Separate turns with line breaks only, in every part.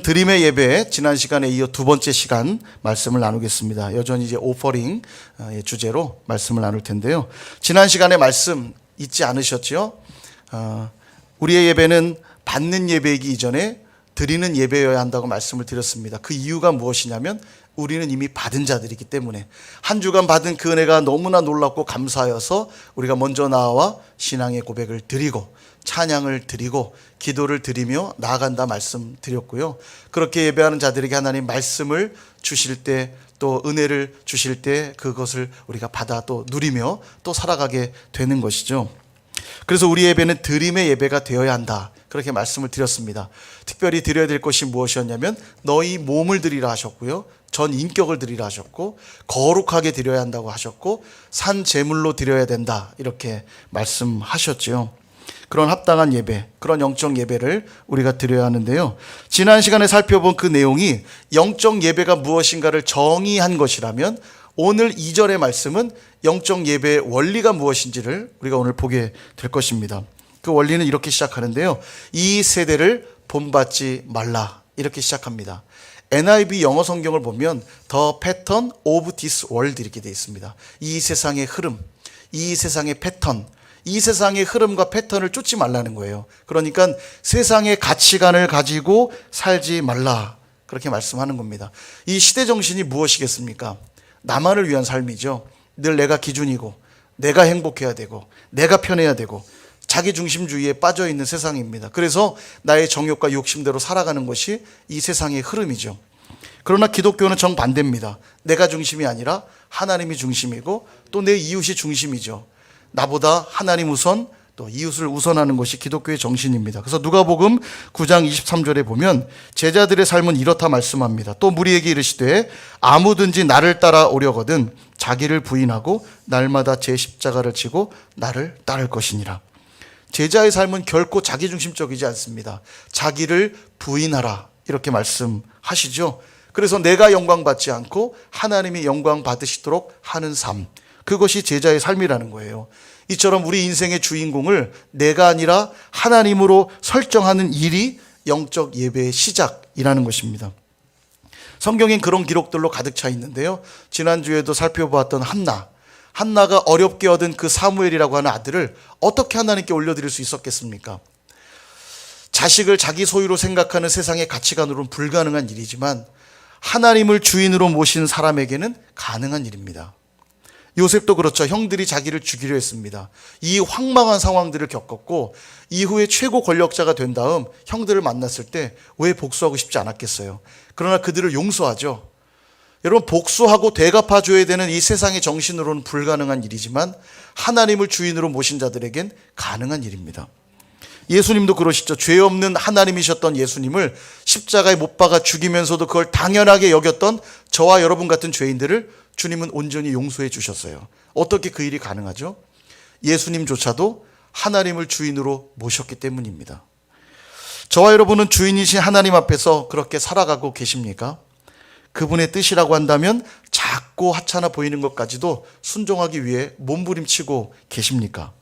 드림의 예배 지난 시간에 이어 두 번째 시간 말씀을 나누겠습니다. 여전히 이제 오퍼링 주제로 말씀을 나눌 텐데요. 지난 시간에 말씀 잊지 않으셨죠? 우리의 예배는 받는 예배이기 이전에 드리는 예배여야 한다고 말씀을 드렸습니다. 그 이유가 무엇이냐면 우리는 이미 받은 자들이기 때문에 한 주간 받은 그 은혜가 너무나 놀랍고 감사하여서 우리가 먼저 나와 신앙의 고백을 드리고 찬양을 드리고 기도를 드리며 나아간다 말씀드렸고요. 그렇게 예배하는 자들에게 하나님 말씀을 주실 때 또 은혜를 주실 때 그것을 우리가 받아 또 누리며 또 살아가게 되는 것이죠. 그래서 우리 예배는 드림의 예배가 되어야 한다, 그렇게 말씀을 드렸습니다. 특별히 드려야 될 것이 무엇이었냐면 너희 몸을 드리라 하셨고요, 전 인격을 드리라 하셨고, 거룩하게 드려야 한다고 하셨고, 산 제물로 드려야 된다, 이렇게 말씀하셨죠. 그런 합당한 예배, 그런 영적 예배를 우리가 드려야 하는데요. 지난 시간에 살펴본 그 내용이 영적 예배가 무엇인가를 정의한 것이라면 오늘 2절의 말씀은 영적 예배의 원리가 무엇인지를 우리가 오늘 보게 될 것입니다. 그 원리는 이렇게 시작하는데요. 이 세대를 본받지 말라, 이렇게 시작합니다. NIV 영어 성경을 보면 The Pattern of this World 이렇게 되어 있습니다. 이 세상의 흐름, 이 세상의 패턴, 이 세상의 흐름과 패턴을 쫓지 말라는 거예요. 그러니까 세상의 가치관을 가지고 살지 말라, 그렇게 말씀하는 겁니다. 이 시대 정신이 무엇이겠습니까? 나만을 위한 삶이죠. 늘 내가 기준이고 내가 행복해야 되고 내가 편해야 되고 자기중심주의에 빠져있는 세상입니다. 그래서 나의 정욕과 욕심대로 살아가는 것이 이 세상의 흐름이죠. 그러나 기독교는 정반대입니다. 내가 중심이 아니라 하나님이 중심이고 또 내 이웃이 중심이죠. 나보다 하나님 우선, 또 이웃을 우선하는 것이 기독교의 정신입니다. 그래서 누가복음 9장 23절에 보면 제자들의 삶은 이렇다 말씀합니다. 또 무리에게 이르시되 아무든지 나를 따라오려거든 자기를 부인하고 날마다 제 십자가를 지고 나를 따를 것이니라. 제자의 삶은 결코 자기중심적이지 않습니다. 자기를 부인하라, 이렇게 말씀하시죠. 그래서 내가 영광 받지 않고 하나님이 영광 받으시도록 하는 삶, 그것이 제자의 삶이라는 거예요. 이처럼 우리 인생의 주인공을 내가 아니라 하나님으로 설정하는 일이 영적 예배의 시작이라는 것입니다. 성경엔 그런 기록들로 가득 차 있는데요. 지난주에도 살펴보았던 한나가 어렵게 얻은 그 사무엘이라고 하는 아들을 어떻게 하나님께 올려드릴 수 있었겠습니까? 자식을 자기 소유로 생각하는 세상의 가치관으로는 불가능한 일이지만 하나님을 주인으로 모신 사람에게는 가능한 일입니다. 요셉도 그렇죠. 형들이 자기를 죽이려 했습니다. 이 황망한 상황들을 겪었고 이후에 최고 권력자가 된 다음 형들을 만났을 때 왜 복수하고 싶지 않았겠어요? 그러나 그들을 용서하죠. 여러분, 복수하고 대갚아줘야 되는 이 세상의 정신으로는 불가능한 일이지만 하나님을 주인으로 모신 자들에겐 가능한 일입니다. 예수님도 그러시죠. 죄 없는 하나님이셨던 예수님을 십자가에 못 박아 죽이면서도 그걸 당연하게 여겼던 저와 여러분 같은 죄인들을 주님은 온전히 용서해 주셨어요. 어떻게 그 일이 가능하죠? 예수님조차도 하나님을 주인으로 모셨기 때문입니다. 저와 여러분은 주인이신 하나님 앞에서 그렇게 살아가고 계십니까? 그분의 뜻이라고 한다면 작고 하찮아 보이는 것까지도 순종하기 위해 몸부림치고 계십니까?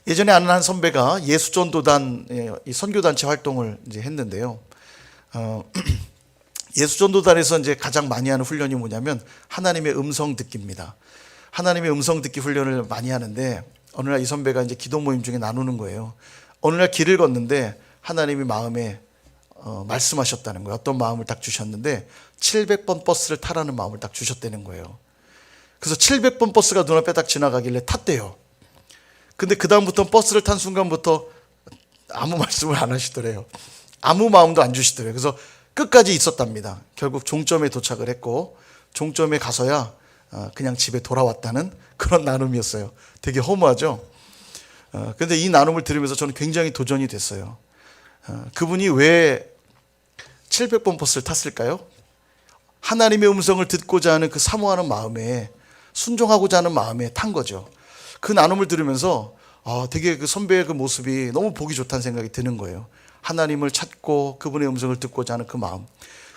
예전에 아는 한 선배가 예수전도단 선교단체 활동을 이제 했는데요. 예수전도단에서 이제 가장 많이 하는 훈련이 뭐냐면 하나님의 음성 듣기입니다. 하나님의 음성 듣기 훈련을 많이 하는데 어느 날 이 선배가 이제 기도 모임 중에 나누는 거예요. 어느 날 길을 걷는데 하나님이 마음에 말씀하셨다는 거예요. 어떤 마음을 딱 주셨는데 700번 버스를 타라는 마음을 딱 주셨다는 거예요. 그래서 700번 버스가 눈앞에 딱 지나가길래 탔대요. 근데 그 다음부터 버스를 탄 순간부터 아무 말씀을 안 하시더래요. 아무 마음도 안 주시더래요. 그래서 끝까지 있었답니다. 결국 종점에 도착을 했고 종점에 가서야 그냥 집에 돌아왔다는 그런 나눔이었어요. 되게 허무하죠? 근데 이 나눔을 들으면서 저는 굉장히 도전이 됐어요. 그분이 왜 700번 버스를 탔을까요? 하나님의 음성을 듣고자 하는 그 사모하는 마음에, 순종하고자 하는 마음에 탄 거죠. 그 나눔을 들으면서 되게 그 선배의 그 모습이 너무 보기 좋다는 생각이 드는 거예요. 하나님을 찾고 그분의 음성을 듣고자 하는 그 마음.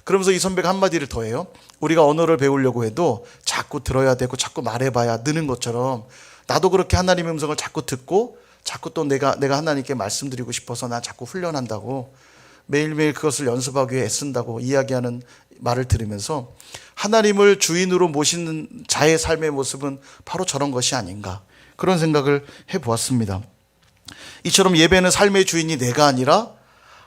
그러면서 이 선배가 한마디를 더 해요. 우리가 언어를 배우려고 해도 자꾸 들어야 되고 자꾸 말해봐야 느는 것처럼 나도 그렇게 하나님의 음성을 자꾸 듣고 자꾸 또 내가 하나님께 말씀드리고 싶어서 나 자꾸 훈련한다고. 매일매일 그것을 연습하기 위해 애쓴다고 이야기하는 말을 들으면서 하나님을 주인으로 모시는 자의 삶의 모습은 바로 저런 것이 아닌가, 그런 생각을 해보았습니다. 이처럼 예배는 삶의 주인이 내가 아니라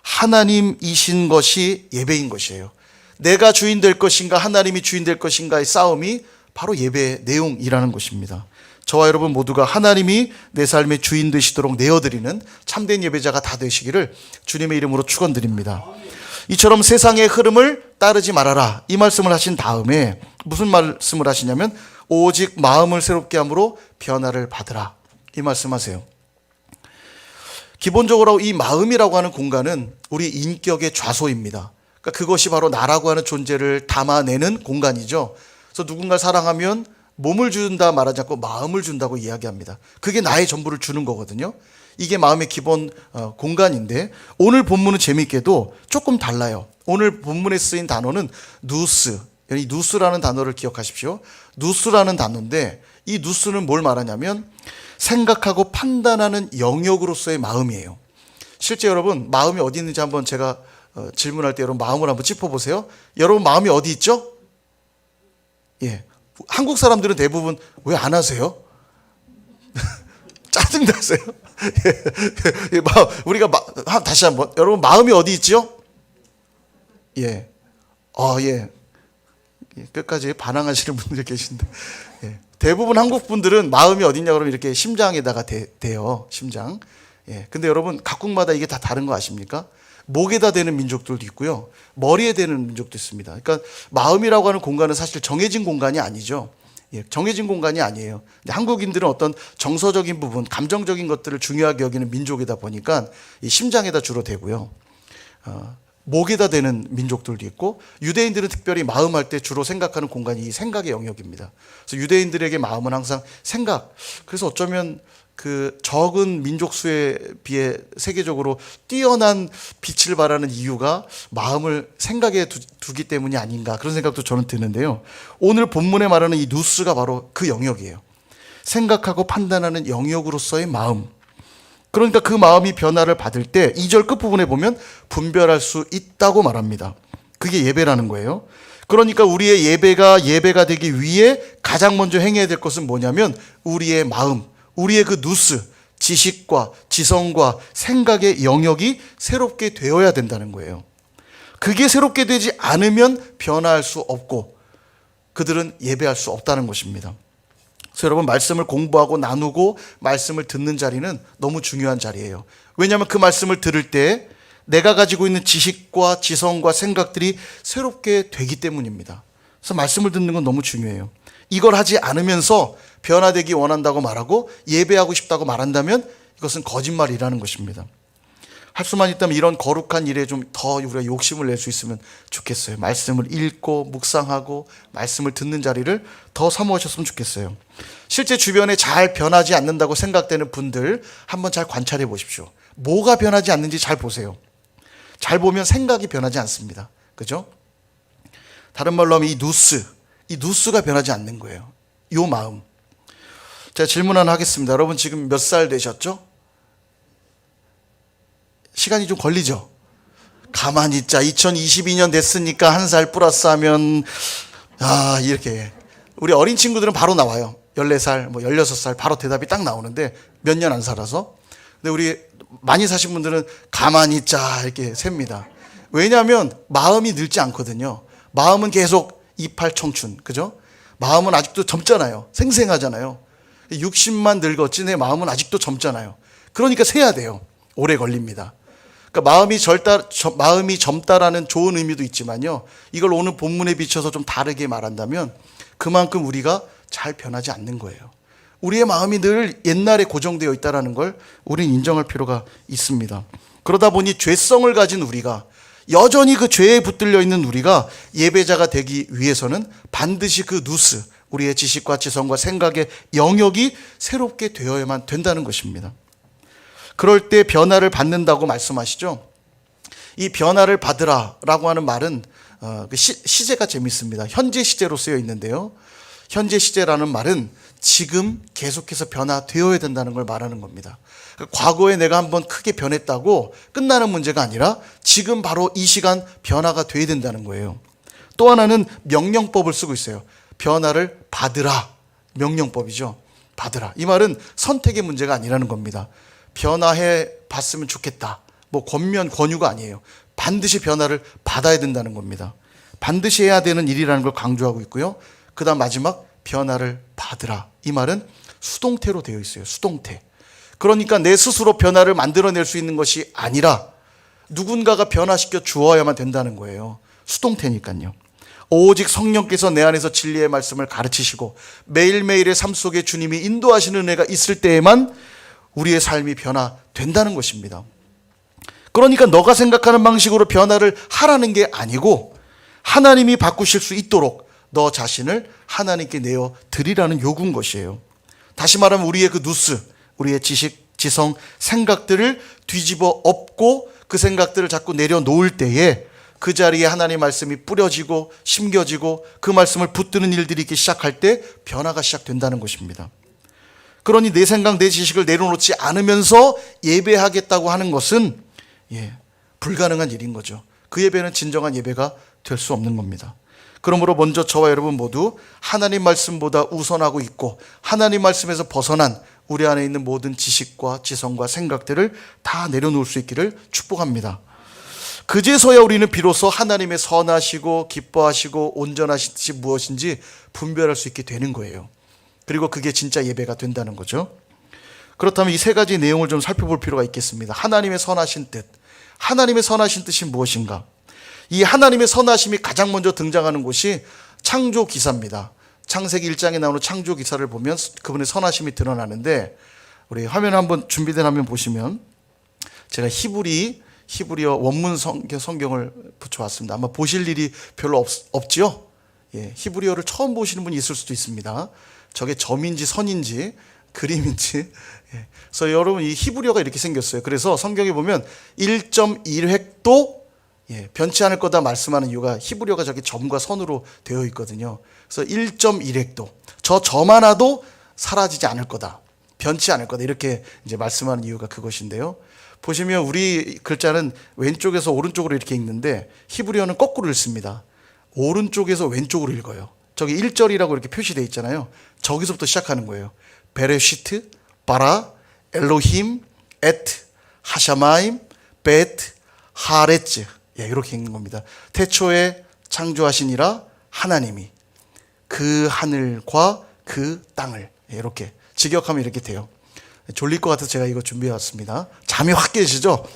하나님이신 것이 예배인 것이에요. 내가 주인 될 것인가 하나님이 주인 될 것인가의 싸움이 바로 예배의 내용이라는 것입니다. 저와 여러분 모두가 하나님이 내 삶의 주인 되시도록 내어드리는 참된 예배자가 다 되시기를 주님의 이름으로 축원드립니다. 이처럼 세상의 흐름을 따르지 말아라, 이 말씀을 하신 다음에 무슨 말씀을 하시냐면 오직 마음을 새롭게 함으로 변화를 받으라, 이 말씀하세요. 기본적으로 이 마음이라고 하는 공간은 우리 인격의 좌소입니다. 그러니까 그것이 바로 나라고 하는 존재를 담아내는 공간이죠. 그래서 누군가를 사랑하면 몸을 준다 말하지 않고 마음을 준다고 이야기합니다. 그게 나의 전부를 주는 거거든요. 이게 마음의 기본 공간인데, 오늘 본문은 재미있게도 조금 달라요. 오늘 본문에 쓰인 단어는 누스, 이 누스라는 단어를 기억하십시오. 누스라는 단어인데 이 누스는 뭘 말하냐면 생각하고 판단하는 영역으로서의 마음이에요. 실제 여러분 마음이 어디 있는지 한번 제가 질문할 때 여러분 마음을 한번 짚어보세요. 여러분 마음이 어디 있죠? 예, 한국 사람들은 대부분 왜 안 하세요? 짜증나세요? 예, 우리가 다시 한번, 여러분 마음이 어디 있죠? 예, 예, 끝까지 반항하시는 분들이 계신데, 예. 대부분 한국 분들은 마음이 어디냐 그러면 이렇게 심장에다가 대요, 심장. 예. 근데 여러분 각국마다 이게 다 다른 거 아십니까? 목에다 대는 민족들도 있고요, 머리에 대는 민족도 있습니다. 그러니까 마음이라고 하는 공간은 사실 정해진 공간이 아니죠. 예, 정해진 공간이 아니에요. 근데 한국인들은 어떤 정서적인 부분, 감정적인 것들을 중요하게 여기는 민족이다 보니까 이 심장에다 주로 대고요, 목에다 대는 민족들도 있고, 유대인들은 특별히 마음할 때 주로 생각하는 공간이 이 생각의 영역입니다. 그래서 유대인들에게 마음은 항상 생각, 그래서 어쩌면 그 적은 민족 수에 비해 세계적으로 뛰어난 빛을 발하는 이유가 마음을 생각에 두기 때문이 아닌가, 그런 생각도 저는 드는데요. 오늘 본문에 말하는 이 누스가 바로 그 영역이에요. 생각하고 판단하는 영역으로서의 마음. 그러니까 그 마음이 변화를 받을 때 2절 끝부분에 보면 분별할 수 있다고 말합니다. 그게 예배라는 거예요. 그러니까 우리의 예배가 되기 위해 가장 먼저 행해야 될 것은 뭐냐면 우리의 마음, 우리의 그 누스, 지식과 지성과 생각의 영역이 새롭게 되어야 된다는 거예요. 그게 새롭게 되지 않으면 변화할 수 없고 그들은 예배할 수 없다는 것입니다. 그래서 여러분 말씀을 공부하고 나누고 말씀을 듣는 자리는 너무 중요한 자리예요. 왜냐하면 그 말씀을 들을 때 내가 가지고 있는 지식과 지성과 생각들이 새롭게 되기 때문입니다. 그래서 말씀을 듣는 건 너무 중요해요. 이걸 하지 않으면서 변화되기 원한다고 말하고 예배하고 싶다고 말한다면 이것은 거짓말이라는 것입니다. 할 수만 있다면 이런 거룩한 일에 좀 더 우리가 욕심을 낼 수 있으면 좋겠어요. 말씀을 읽고 묵상하고 말씀을 듣는 자리를 더 사모하셨으면 좋겠어요. 실제 주변에 잘 변하지 않는다고 생각되는 분들 한번 잘 관찰해 보십시오. 뭐가 변하지 않는지 잘 보세요. 잘 보면 생각이 변하지 않습니다. 그죠? 다른 말로 하면 이 누스가 변하지 않는 거예요. 이 마음. 제가 질문 하나 하겠습니다. 여러분 지금 몇 살 되셨죠? 시간이 좀 걸리죠? 가만히 있자. 2022년 됐으니까 한 살 플러스 하면 이렇게 우리 어린 친구들은 바로 나와요. 14살, 16살 바로 대답이 딱 나오는데 몇 년 안 살아서. 근데 우리 많이 사신 분들은 가만히 있자 이렇게 셉니다. 왜냐하면 마음이 늙지 않거든요. 마음은 계속 이팔 청춘, 그죠? 마음은 아직도 젊잖아요. 생생하잖아요. 60만 늙었지 내 마음은 아직도 젊잖아요. 그러니까 세야 돼요. 오래 걸립니다. 그러니까 마음이 젊다라는 좋은 의미도 있지만요, 이걸 오늘 본문에 비춰서 좀 다르게 말한다면 그만큼 우리가 잘 변하지 않는 거예요. 우리의 마음이 늘 옛날에 고정되어 있다는 걸 우리는 인정할 필요가 있습니다. 그러다 보니 죄성을 가진 우리가, 여전히 그 죄에 붙들려 있는 우리가 예배자가 되기 위해서는 반드시 그 누스, 우리의 지식과 지성과 생각의 영역이 새롭게 되어야만 된다는 것입니다. 그럴 때 변화를 받는다고 말씀하시죠. 이 변화를 받으라 라고 하는 말은 시제가 재밌습니다. 현재 시제로 쓰여 있는데요, 현재 시제라는 말은 지금 계속해서 변화되어야 된다는 걸 말하는 겁니다. 과거에 내가 한번 크게 변했다고 끝나는 문제가 아니라 지금 바로 이 시간 변화가 돼야 된다는 거예요. 또 하나는 명령법을 쓰고 있어요. 변화를 받으라. 명령법이죠. 받으라. 이 말은 선택의 문제가 아니라는 겁니다. 변화해 봤으면 좋겠다. 뭐 권면, 권유가 아니에요. 반드시 변화를 받아야 된다는 겁니다. 반드시 해야 되는 일이라는 걸 강조하고 있고요. 그 다음 마지막 변화를 받으라. 이 말은 수동태로 되어 있어요. 수동태. 그러니까 내 스스로 변화를 만들어낼 수 있는 것이 아니라 누군가가 변화시켜 주어야만 된다는 거예요. 수동태니까요. 오직 성령께서 내 안에서 진리의 말씀을 가르치시고 매일매일의 삶 속에 주님이 인도하시는 은혜가 있을 때에만 우리의 삶이 변화된다는 것입니다. 그러니까 너가 생각하는 방식으로 변화를 하라는 게 아니고 하나님이 바꾸실 수 있도록 너 자신을 하나님께 내어 드리라는 요구인 것이에요. 다시 말하면 우리의 그 누스, 우리의 지식, 지성, 생각들을 뒤집어 엎고 그 생각들을 자꾸 내려놓을 때에 그 자리에 하나님의 말씀이 뿌려지고 심겨지고 그 말씀을 붙드는 일들이 있기 시작할 때 변화가 시작된다는 것입니다. 그러니 내 생각, 내 지식을 내려놓지 않으면서 예배하겠다고 하는 것은 불가능한 일인 거죠. 그 예배는 진정한 예배가 될 수 없는 겁니다. 그러므로 먼저 저와 여러분 모두 하나님 말씀보다 우선하고 있고 하나님 말씀에서 벗어난 우리 안에 있는 모든 지식과 지성과 생각들을 다 내려놓을 수 있기를 축복합니다. 그제서야 우리는 비로소 하나님의 선하시고 기뻐하시고 온전하신 뜻이 무엇인지 분별할 수 있게 되는 거예요. 그리고 그게 진짜 예배가 된다는 거죠. 그렇다면 이 세 가지 내용을 좀 살펴볼 필요가 있겠습니다. 하나님의 선하신 뜻. 하나님의 선하신 뜻이 무엇인가? 이 하나님의 선하심이 가장 먼저 등장하는 곳이 창조 기사입니다. 창세기 1장에 나오는 창조 기사를 보면 그분의 선하심이 드러나는데 우리 화면에 한번 준비된 화면 보시면 제가 히브리어 원문 성경을 붙여왔습니다. 아마 보실 일이 별로 없지요? 히브리어를 처음 보시는 분이 있을 수도 있습니다. 저게 점인지 선인지 그림인지. 그래서 여러분 이 히브리어가 이렇게 생겼어요. 그래서 성경에 보면 1.1획도 변치 않을 거다 말씀하는 이유가 히브리어가 저기 점과 선으로 되어 있거든요. 그래서 1.1획도 저 점 하나도 사라지지 않을 거다. 변치 않을 거다. 이렇게 이제 말씀하는 이유가 그것인데요. 보시면 우리 글자는 왼쪽에서 오른쪽으로 이렇게 읽는데 히브리어는 거꾸로 읽습니다. 오른쪽에서 왼쪽으로 읽어요. 저기 1절이라고 이렇게 표시되어 있잖아요. 저기서부터 시작하는 거예요. 베레시트, 바라, 엘로힘, 에트, 하샤마임, 베트, 하레츠. 이렇게 읽는 겁니다. 태초에 창조하시니라 하나님이 그 하늘과 그 땅을. 이렇게 직역하면 이렇게 돼요. 졸릴 것 같아서 제가 이거 준비해 왔습니다. 잠이 확 깨지죠?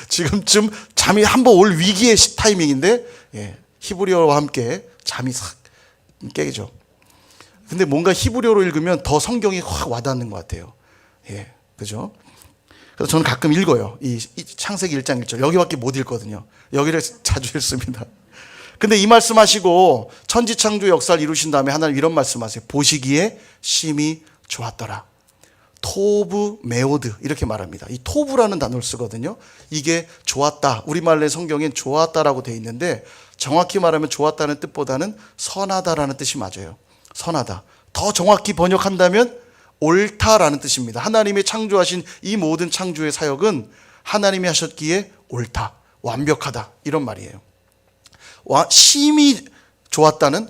지금쯤 잠이 한번 올 위기의 타이밍인데 히브리어와 함께 잠이 싹 깨죠. 근데 뭔가 히브리어로 읽으면 더 성경이 확 와닿는 것 같아요. 그죠? 그래서 저는 가끔 읽어요. 이 창세기 1장 1절. 여기밖에 못 읽거든요. 여기를 자주 읽습니다. 근데 이 말씀하시고 천지창조 역사를 이루신 다음에 하나님 이런 말씀하세요. 보시기에 심히 좋았더라. 토브 메오드 이렇게 말합니다. 이 토브라는 단어를 쓰거든요. 이게 좋았다. 우리말의 성경엔 좋았다라고 되어 있는데 정확히 말하면 좋았다는 뜻보다는 선하다라는 뜻이 맞아요. 선하다. 더 정확히 번역한다면 옳다라는 뜻입니다. 하나님이 창조하신 이 모든 창조의 사역은 하나님이 하셨기에 옳다, 완벽하다 이런 말이에요. 심히 좋았다는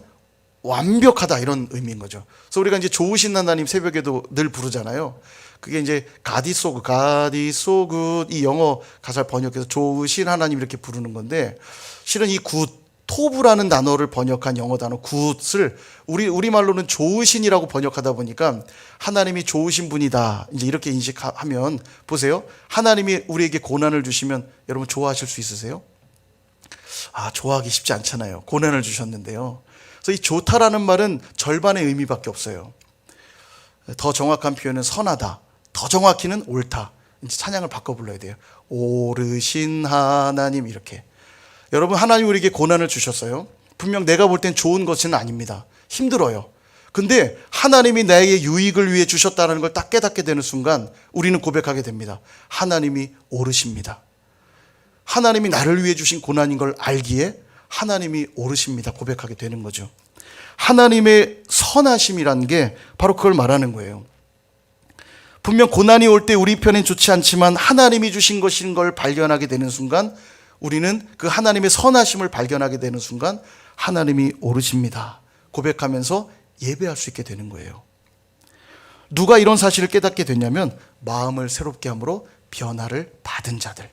완벽하다 이런 의미인 거죠. 그래서 우리가 이제 좋으신 하나님 새벽에도 늘 부르잖아요. 그게 이제 가디소그 이 영어 가사를 번역해서 좋으신 하나님 이렇게 부르는 건데 실은 이 굿 토브라는 단어를 번역한 영어 단어 굿을 우리말로는 좋으신이라고 번역하다 보니까 하나님이 좋으신 분이다 이제 이렇게 인식하면 보세요. 하나님이 우리에게 고난을 주시면 여러분 좋아하실 수 있으세요? 좋아하기 쉽지 않잖아요. 고난을 주셨는데요. 그래서 이 좋다라는 말은 절반의 의미밖에 없어요. 더 정확한 표현은 선하다. 더 정확히는 옳다. 이제 찬양을 바꿔 불러야 돼요. 오르신 하나님 이렇게. 여러분 하나님 우리에게 고난을 주셨어요. 분명 내가 볼 땐 좋은 것은 아닙니다. 힘들어요. 근데 하나님이 나에게 유익을 위해 주셨다는 걸 딱 깨닫게 되는 순간 우리는 고백하게 됩니다. 하나님이 옳으십니다. 하나님이 나를 위해 주신 고난인 걸 알기에 하나님이 옳으십니다. 고백하게 되는 거죠. 하나님의 선하심이라는 게 바로 그걸 말하는 거예요. 분명 고난이 올 때 우리 편엔 좋지 않지만 하나님이 주신 것인 걸 발견하게 되는 순간, 우리는 그 하나님의 선하심을 발견하게 되는 순간 하나님이 오르십니다 고백하면서 예배할 수 있게 되는 거예요. 누가 이런 사실을 깨닫게 됐냐면 마음을 새롭게 함으로 변화를 받은 자들.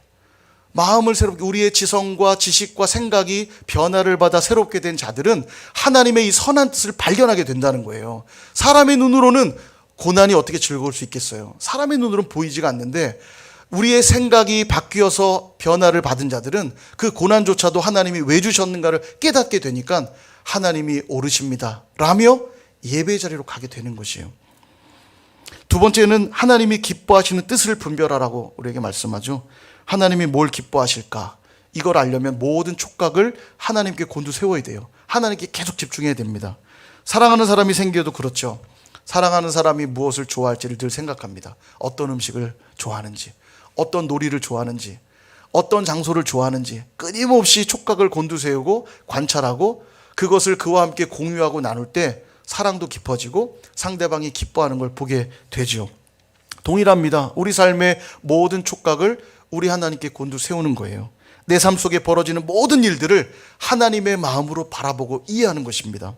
마음을 새롭게, 우리의 지성과 지식과 생각이 변화를 받아 새롭게 된 자들은 하나님의 이 선한 뜻을 발견하게 된다는 거예요. 사람의 눈으로는 고난이 어떻게 즐거울 수 있겠어요? 사람의 눈으로는 보이지가 않는데 우리의 생각이 바뀌어서 변화를 받은 자들은 그 고난조차도 하나님이 왜 주셨는가를 깨닫게 되니까 하나님이 오르십니다 라며 예배 자리로 가게 되는 것이에요. 두 번째는 하나님이 기뻐하시는 뜻을 분별하라고 우리에게 말씀하죠. 하나님이 뭘 기뻐하실까? 이걸 알려면 모든 촉각을 하나님께 곤두세워야 돼요. 하나님께 계속 집중해야 됩니다. 사랑하는 사람이 생겨도 그렇죠. 사랑하는 사람이 무엇을 좋아할지를 늘 생각합니다. 어떤 음식을 좋아하는지, 어떤 놀이를 좋아하는지, 어떤 장소를 좋아하는지 끊임없이 촉각을 곤두세우고 관찰하고 그것을 그와 함께 공유하고 나눌 때 사랑도 깊어지고 상대방이 기뻐하는 걸 보게 되죠. 동일합니다. 우리 삶의 모든 촉각을 우리 하나님께 곤두세우는 거예요. 내 삶 속에 벌어지는 모든 일들을 하나님의 마음으로 바라보고 이해하는 것입니다.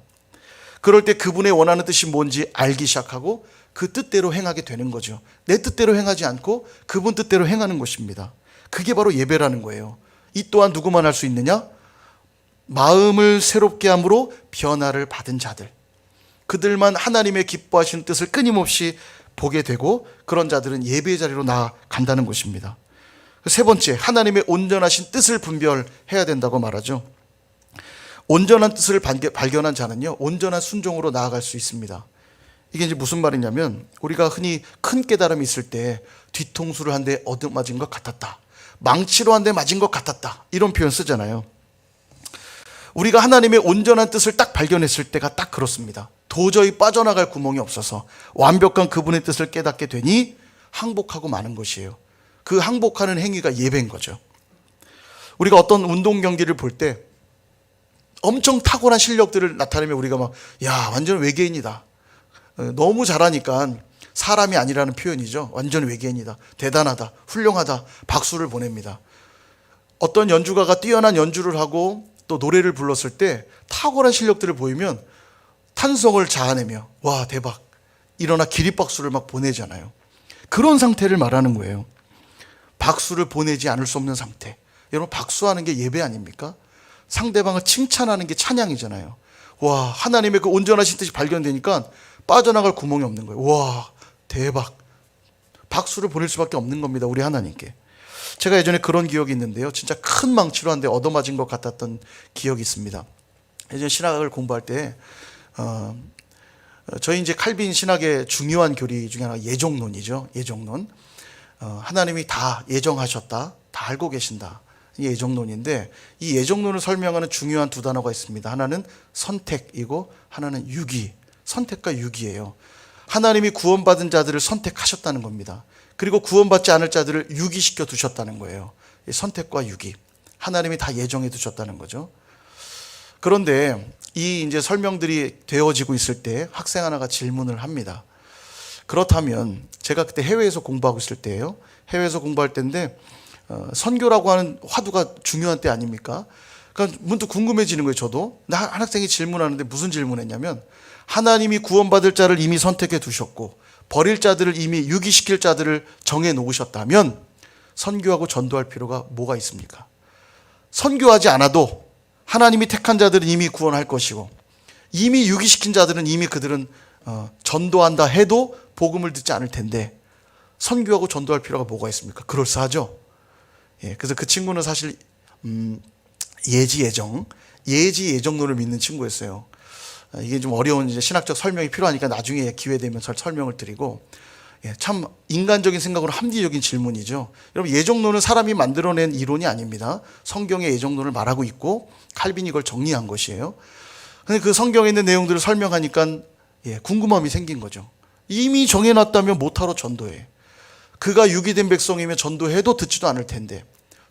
그럴 때 그분의 원하는 뜻이 뭔지 알기 시작하고 그 뜻대로 행하게 되는 거죠. 내 뜻대로 행하지 않고 그분 뜻대로 행하는 것입니다. 그게 바로 예배라는 거예요. 이 또한 누구만 할 수 있느냐? 마음을 새롭게 함으로 변화를 받은 자들. 그들만 하나님의 기뻐하시는 뜻을 끊임없이 보게 되고 그런 자들은 예배의 자리로 나아간다는 것입니다. 세 번째, 하나님의 온전하신 뜻을 분별해야 된다고 말하죠. 온전한 뜻을 발견한 자는요, 온전한 순종으로 나아갈 수 있습니다. 이게 이제 무슨 말이냐면 우리가 흔히 큰 깨달음이 있을 때 뒤통수를 한 대 얻어맞은 것 같았다, 망치로 한 대 맞은 것 같았다, 이런 표현 쓰잖아요. 우리가 하나님의 온전한 뜻을 딱 발견했을 때가 딱 그렇습니다. 도저히 빠져나갈 구멍이 없어서 완벽한 그분의 뜻을 깨닫게 되니 항복하고 마는 것이에요. 그 항복하는 행위가 예배인 거죠. 우리가 어떤 운동 경기를 볼 때 엄청 탁월한 실력들을 나타내면 우리가 막, 야, 완전 외계인이다, 너무 잘하니까 사람이 아니라는 표현이죠. 완전 외계인이다, 대단하다, 훌륭하다, 박수를 보냅니다. 어떤 연주가가 뛰어난 연주를 하고 또 노래를 불렀을 때 탁월한 실력들을 보이면 탄성을 자아내며 와, 대박, 일어나 기립박수를 막 보내잖아요. 그런 상태를 말하는 거예요. 박수를 보내지 않을 수 없는 상태. 여러분, 박수하는 게 예배 아닙니까? 상대방을 칭찬하는 게 찬양이잖아요. 와, 하나님의 그 온전하신 뜻이 발견되니까 빠져나갈 구멍이 없는 거예요. 와, 대박. 박수를 보낼 수밖에 없는 겁니다, 우리 하나님께. 제가 예전에 그런 기억이 있는데요, 진짜 큰 망치로 한 대 얻어맞은 것 같았던 기억이 있습니다. 예전에 신학을 공부할 때 저희 이제 칼빈 신학의 중요한 교리 중에 하나가 예정론이죠. 예정론. 하나님이 다 예정하셨다, 다 알고 계신다, 이 예정론인데, 이 예정론을 설명하는 중요한 두 단어가 있습니다. 하나는 선택이고 하나는 유기. 선택과 유기예요. 하나님이 구원받은 자들을 선택하셨다는 겁니다. 그리고 구원받지 않을 자들을 유기시켜 두셨다는 거예요. 선택과 유기, 하나님이 다 예정해 두셨다는 거죠. 그런데 이 이제 설명들이 되어지고 있을 때 학생 하나가 질문을 합니다. 그렇다면, 제가 그때 해외에서 공부하고 있을 때예요. 해외에서 공부할 때인데 선교라고 하는 화두가 중요한 때 아닙니까? 그러니까 문득 궁금해지는 거예요. 저도. 한 학생이 질문하는데 무슨 질문했냐면, 하나님이 구원받을 자를 이미 선택해 두셨고 버릴 자들을 이미 유기시킬 자들을 정해 놓으셨다면 선교하고 전도할 필요가 뭐가 있습니까? 선교하지 않아도 하나님이 택한 자들은 이미 구원할 것이고 이미 유기시킨 자들은 이미 그들은 전도한다 해도 복음을 듣지 않을 텐데 선교하고 전도할 필요가 뭐가 있습니까? 그럴싸하죠. 예, 그래서 그 친구는 사실 예지예정론을 믿는 친구였어요. 이게 좀 어려운 이제 신학적 설명이 필요하니까 나중에 기회 되면 설명을 드리고, 참 인간적인 생각으로 합리적인 질문이죠. 여러분, 예정론은 사람이 만들어낸 이론이 아닙니다. 성경의 예정론을 말하고 있고 칼빈이 이걸 정리한 것이에요. 근데 그 성경에 있는 내용들을 설명하니까 궁금함이 생긴 거죠. 이미 정해놨다면 못하러 전도해. 그가 유기된 백성이면 전도해도 듣지도 않을 텐데,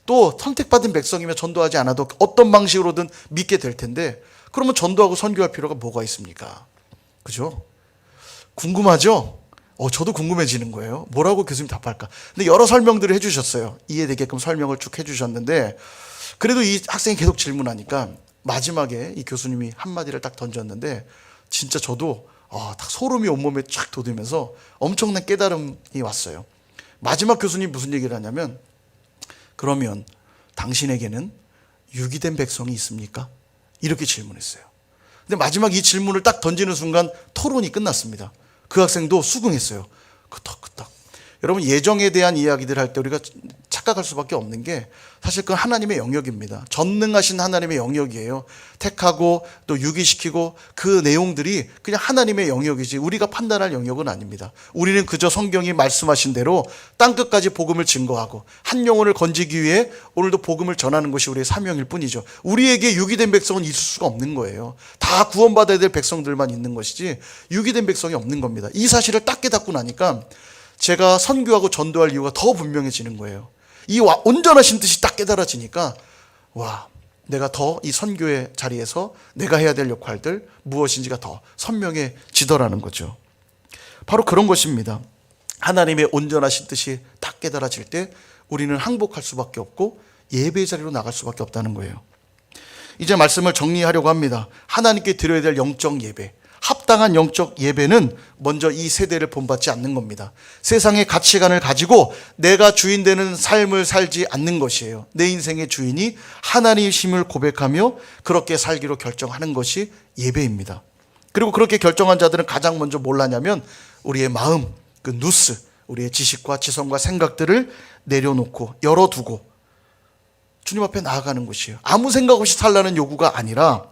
또 선택받은 백성이면 전도하지 않아도 어떤 방식으로든 믿게 될 텐데, 그러면 전도하고 선교할 필요가 뭐가 있습니까? 그죠? 궁금하죠? 저도 궁금해지는 거예요. 뭐라고 교수님 답할까? 근데 여러 설명들을 해주셨어요. 이해되게끔 설명을 쭉 해주셨는데, 그래도 이 학생이 계속 질문하니까 마지막에 이 교수님이 한마디를 딱 던졌는데, 진짜 저도 딱 소름이 온몸에 쫙 돋으면서 엄청난 깨달음이 왔어요. 마지막 교수님 무슨 얘기를 하냐면, 그러면 당신에게는 유기된 백성이 있습니까? 이렇게 질문했어요. 근데 마지막 이 질문을 딱 던지는 순간 토론이 끝났습니다. 그 학생도 수긍했어요. 끄떡끄떡. 여러분, 예정에 대한 이야기들 할 때 우리가 착각할 수밖에 없는 게 사실 그건 하나님의 영역입니다. 전능하신 하나님의 영역이에요. 택하고 또 유기시키고 그 내용들이 그냥 하나님의 영역이지 우리가 판단할 영역은 아닙니다. 우리는 그저 성경이 말씀하신 대로 땅끝까지 복음을 증거하고 한 영혼을 건지기 위해 오늘도 복음을 전하는 것이 우리의 사명일 뿐이죠. 우리에게 유기된 백성은 있을 수가 없는 거예요. 다 구원받아야 될 백성들만 있는 것이지 유기된 백성이 없는 겁니다. 이 사실을 딱 깨닫고 나니까 제가 선교하고 전도할 이유가 더 분명해지는 거예요. 이 온전하신 뜻이 딱 깨달아지니까 내가 더 이 선교의 자리에서 내가 해야 될 역할들 무엇인지가 더 선명해지더라는 거죠. 바로 그런 것입니다. 하나님의 온전하신 뜻이 딱 깨달아질 때 우리는 항복할 수밖에 없고 예배의 자리로 나갈 수밖에 없다는 거예요. 이제 말씀을 정리하려고 합니다. 하나님께 드려야 될 영적 예배, 합당한 영적 예배는 먼저 이 세대를 본받지 않는 겁니다. 세상의 가치관을 가지고 내가 주인 되는 삶을 살지 않는 것이에요. 내 인생의 주인이 하나님이심을 고백하며 그렇게 살기로 결정하는 것이 예배입니다. 그리고 그렇게 결정한 자들은 가장 먼저 뭘 하냐면 우리의 마음, 그 누스, 우리의 지식과 지성과 생각들을 내려놓고 열어두고 주님 앞에 나아가는 것이에요. 아무 생각 없이 살라는 요구가 아니라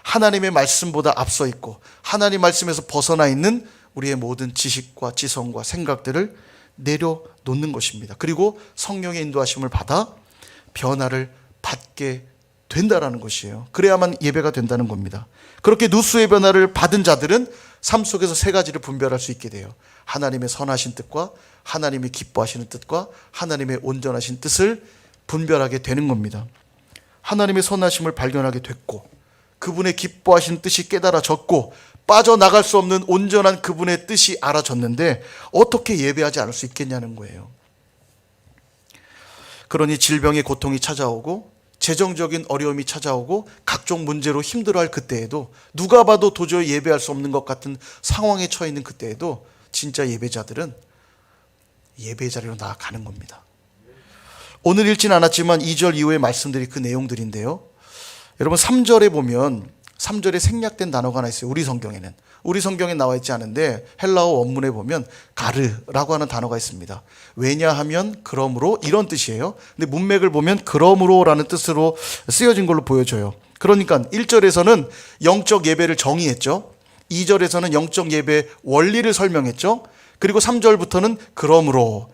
하나님의 말씀보다 앞서 있고 하나님 말씀에서 벗어나 있는 우리의 모든 지식과 지성과 생각들을 내려놓는 것입니다. 그리고 성령의 인도하심을 받아 변화를 받게 된다라는 것이에요. 그래야만 예배가 된다는 겁니다. 그렇게 누수의 변화를 받은 자들은 삶 속에서 세 가지를 분별할 수 있게 돼요. 하나님의 선하신 뜻과 하나님이 기뻐하시는 뜻과 하나님의 온전하신 뜻을 분별하게 되는 겁니다. 하나님의 선하심을 발견하게 됐고 그분의 기뻐하시는 뜻이 깨달아졌고 빠져나갈 수 없는 온전한 그분의 뜻이 알아졌는데 어떻게 예배하지 않을 수 있겠냐는 거예요. 그러니 질병의 고통이 찾아오고 재정적인 어려움이 찾아오고 각종 문제로 힘들어할 그때에도 누가 봐도 도저히 예배할 수 없는 것 같은 상황에 처해 있는 그때에도 진짜 예배자들은 예배의 자리로 나아가는 겁니다. 오늘 읽진 않았지만 2절 이후의 말씀들이 그 내용들인데요. 여러분 3절에 보면 3절에 생략된 단어가 하나 있어요. 우리 성경에 나와 있지 않은데 헬라어 원문에 보면 가르라고 하는 단어가 있습니다. 왜냐하면 그러므로 이런 뜻이에요. 근데 문맥을 보면 그러므로라는 뜻으로 쓰여진 걸로 보여져요. 그러니까 1절에서는 영적 예배를 정의했죠. 2절에서는 영적 예배의 원리를 설명했죠. 그리고 3절부터는 그러므로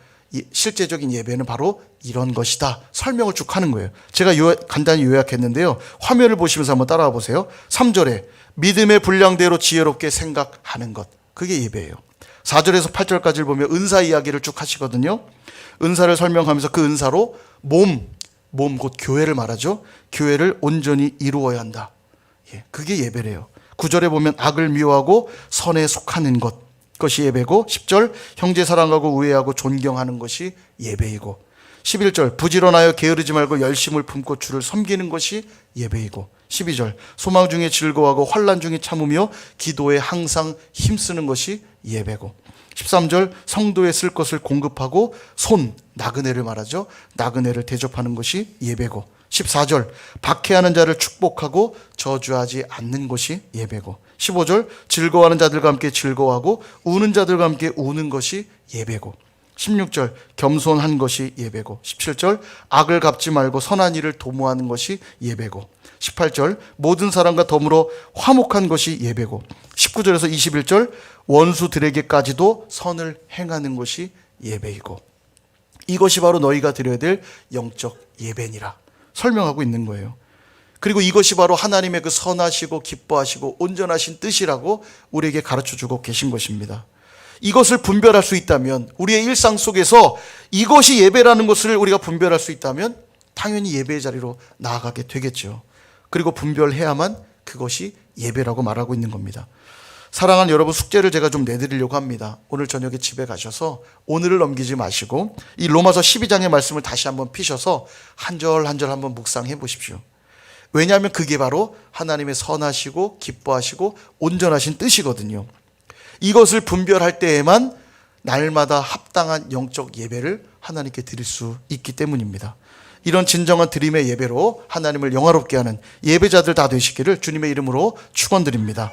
실제적인 예배는 바로 이런 것이다 설명을 쭉 하는 거예요. 제가 간단히 요약했는데요. 화면을 보시면서 한번 따라와 보세요. 3절에 믿음의 분량대로 지혜롭게 생각하는 것, 그게 예배예요. 4절에서 8절까지를 보면 은사 이야기를 쭉 하시거든요. 은사를 설명하면서 그 은사로 몸 곧 교회를 말하죠. 교회를 온전히 이루어야 한다. 그게 예배래요. 9절에 보면 악을 미워하고 선에 속하는 것이 예배고, 10절 형제 사랑하고 우애하고 존경하는 것이 예배이고, 11절 부지런하여 게으르지 말고 열심을 품고 주를 섬기는 것이 예배이고, 12절 소망 중에 즐거워하고 환난 중에 참으며 기도에 항상 힘쓰는 것이 예배고, 13절 성도에 쓸 것을 공급하고 나그네를 말하죠. 나그네를 대접하는 것이 예배고, 14절 박해하는 자를 축복하고 저주하지 않는 것이 예배고, 15절 즐거워하는 자들과 함께 즐거워하고 우는 자들과 함께 우는 것이 예배고, 16절 겸손한 것이 예배고, 17절 악을 갚지 말고 선한 일을 도모하는 것이 예배고, 18절 모든 사람과 더불어 화목한 것이 예배고, 19절에서 21절 원수들에게까지도 선을 행하는 것이 예배이고, 이것이 바로 너희가 드려야 될 영적 예배니라 설명하고 있는 거예요. 그리고 이것이 바로 하나님의 그 선하시고 기뻐하시고 온전하신 뜻이라고 우리에게 가르쳐주고 계신 것입니다. 이것을 분별할 수 있다면, 우리의 일상 속에서 이것이 예배라는 것을 우리가 분별할 수 있다면 당연히 예배의 자리로 나아가게 되겠죠. 그리고 분별해야만 그것이 예배라고 말하고 있는 겁니다. 사랑하는 여러분, 숙제를 제가 좀 내드리려고 합니다. 오늘 저녁에 집에 가셔서 오늘을 넘기지 마시고 이 로마서 12장의 말씀을 다시 한번 피셔서 한 절 한 절 한번 묵상해 보십시오. 왜냐하면 그게 바로 하나님의 선하시고 기뻐하시고 온전하신 뜻이거든요. 이것을 분별할 때에만 날마다 합당한 영적 예배를 하나님께 드릴 수 있기 때문입니다. 이런 진정한 드림의 예배로 하나님을 영화롭게 하는 예배자들 다 되시기를 주님의 이름으로 축원드립니다.